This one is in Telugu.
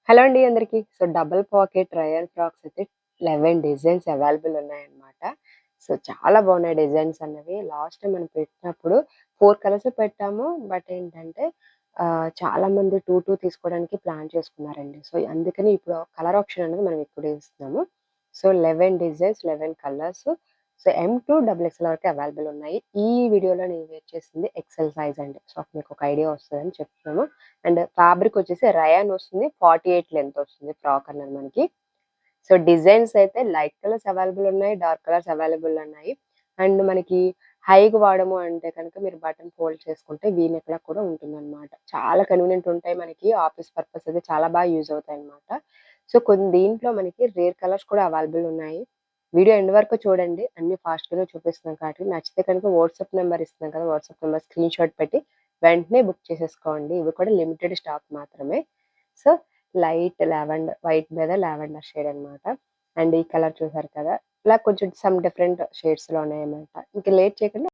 హలో అండి అందరికి. So, double pocket rayon frocks అయితే 11 డిజైన్స్ అవైలబుల్ ఉన్నాయన్నమాట. సో, చాలా బాగున్నాయి డిజైన్స్ అన్నవి. లాస్ట్ టైమ్ మనం పెట్టినప్పుడు 4 కలర్స్ పెట్టాము. బట్ ఏంటంటే చాలామంది 2 తీసుకోవడానికి ప్లాన్ చేసుకున్నారండి. సో, అందుకని ఇప్పుడు కలర్ ఆప్షన్ అనేది మనం ఇప్పుడు ఇస్తున్నాము. So, 11 designs, 11 colours. So, M two double XL వరకు అవైలబుల్ ఉన్నాయి. ఈ వీడియోలో నేను వేర్ చేసింది ఎక్సెల్ సైజ్ అండి. సో, మీకు ఒక ఐడియా వస్తదని చెప్తున్నాము. అండ్ ఫ్యాబ్రిక్ వచ్చేసి రయాన్ వస్తుంది. 48 లెంత్ వస్తుంది ఫ్రాక్ అన్నది మనకి. సో, డిజైన్స్ అయితే లైట్ కలర్స్ అవైలబుల్ ఉన్నాయి. డార్క్ కలర్స్ అవైలబుల్ ఉన్నాయి. అండ్ మనకి హై‌గా వాడము అంటే కనుక మీరు బటన్ ఫోల్డ్ చేసుకుంటే వీ నెక్‌లా కూడా ఉంటుందన్నమాట. చాలా కన్వీనియంట్ ఉంటాయి మనకి. ఆఫీస్ పర్పస్ అయితే చాలా బాగా యూజ్ అవుతాయన్నమాట. సో, దీంట్లో మనకి రేర్ కలర్స్ కూడా అవైలబుల్ ఉన్నాయి. వీడియో ఎండ్ వరకు చూడండి. అన్నీ ఫాస్ట్‌గానే చూపిస్తున్నాం కాబట్టి నచ్చితే కనుక వాట్సాప్ నంబర్ ఇస్తున్నాం కదా! వాట్సాప్ నంబర్ స్క్రీన్‌షాట్ పెట్టి వెంటనే బుక్ చేసేసుకోండి. ఇవి కూడా లిమిటెడ్ స్టాక్ మాత్రమే. సో, లైట్ లావెండర్ వైట్ మీద లావెండర్ షేడ్ అన్నమాట. అండ్ ఈ కలర్ చూసారు కదా! ఇలా కొంచెం సమ్ డిఫరెంట్ షేడ్స్‌లో ఉన్నాయన్నమాట. ఇంక లేట్ చేయకుండా